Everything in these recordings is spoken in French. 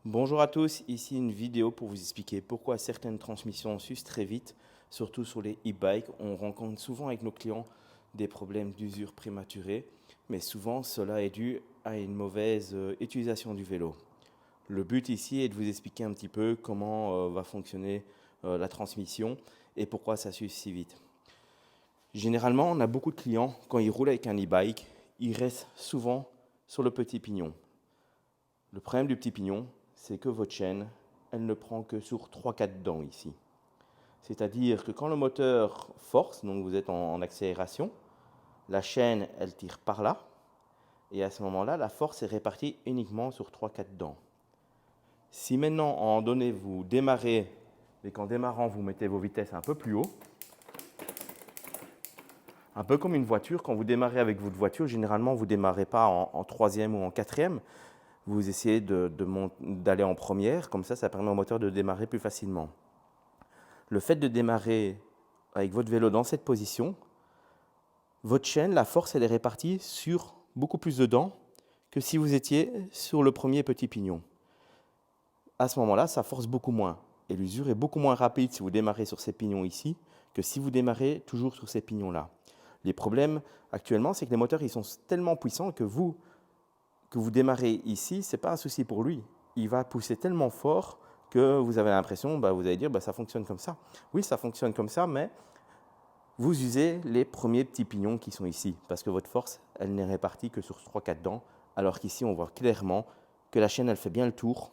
Bonjour à tous, ici une vidéo pour vous expliquer pourquoi certaines transmissions s'usent très vite, surtout sur les e-bikes. On rencontre souvent avec nos clients des problèmes d'usure prématurée, mais souvent cela est dû à une mauvaise utilisation du vélo. Le but ici est de vous expliquer un petit peu comment va fonctionner la transmission et pourquoi ça s'use si vite. Généralement, on a beaucoup de clients, quand ils roulent avec un e-bike, ils restent souvent sur le petit pignon. Le problème du petit pignon, c'est que votre chaîne, elle ne prend que sur 3-4 dents ici. C'est-à-dire que quand le moteur force, donc vous êtes en accélération, la chaîne, elle tire par là, et à ce moment-là, la force est répartie uniquement sur 3-4 dents. Si maintenant, en donné, vous démarrez, et qu'en démarrant, vous mettez vos vitesses un peu plus haut, un peu comme une voiture, quand vous démarrez avec votre voiture, généralement, vous ne démarrez pas en troisième ou en quatrième, vous essayez d'aller en première, comme ça permet au moteur de démarrer plus facilement. Le fait de démarrer avec votre vélo dans cette position, votre chaîne, la force, elle est répartie sur beaucoup plus de dents que si vous étiez sur le premier petit pignon. À ce moment-là, ça force beaucoup moins. Et l'usure est beaucoup moins rapide si vous démarrez sur ces pignons ici que si vous démarrez toujours sur ces pignons-là. Les problèmes actuellement, c'est que les moteurs ils sont tellement puissants que vous démarrez ici, ce n'est pas un souci pour lui. Il va pousser tellement fort que vous avez l'impression, vous allez dire, ça fonctionne comme ça. Oui, ça fonctionne comme ça, mais vous usez les premiers petits pignons qui sont ici, parce que votre force, elle n'est répartie que sur 3-4 dents, alors qu'ici, on voit clairement que la chaîne, elle fait bien le tour,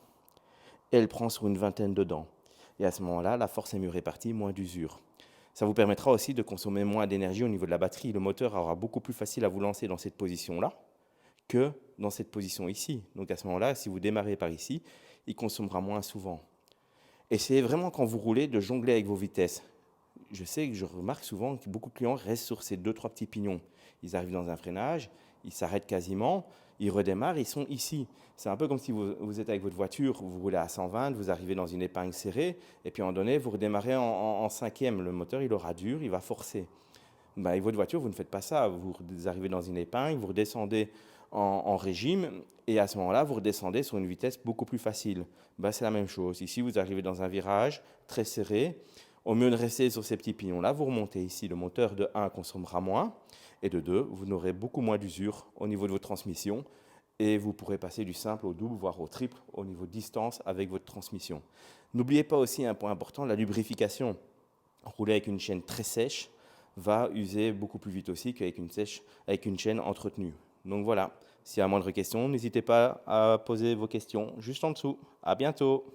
et elle prend sur une vingtaine de dents. Et à ce moment-là, la force est mieux répartie, moins d'usure. Ça vous permettra aussi de consommer moins d'énergie au niveau de la batterie. Le moteur aura beaucoup plus facile à vous lancer dans cette position-là que dans cette position ici. Donc à ce moment-là, si vous démarrez par ici, il consommera moins souvent. Essayez vraiment quand vous roulez de jongler avec vos vitesses. Je sais que je remarque souvent que beaucoup de clients restent sur ces 2-3 petits pignons. Ils arrivent dans un freinage, ils s'arrêtent quasiment, ils redémarrent, ils sont ici. C'est un peu comme si vous êtes avec votre voiture, vous roulez à 120, vous arrivez dans une épingle serrée, et puis à un moment donné, vous redémarrez en cinquième. Le moteur, il aura dur, il va forcer. Avec votre voiture, vous ne faites pas ça. Vous arrivez dans une épingle, vous redescendez en régime, et à ce moment-là, vous redescendez sur une vitesse beaucoup plus facile. C'est la même chose. Ici, vous arrivez dans un virage très serré. Au mieux de rester sur ces petits pignons-là, vous remontez ici. Le moteur de 1 consommera moins, et de 2, vous n'aurez beaucoup moins d'usure au niveau de votre transmission, et vous pourrez passer du simple au double, voire au triple, au niveau de distance avec votre transmission. N'oubliez pas aussi un point important, la lubrification. Rouler avec une chaîne très sèche va user beaucoup plus vite aussi qu'avec une chaîne entretenue. Donc voilà, s'il y a moindre question, n'hésitez pas à poser vos questions juste en dessous. À bientôt.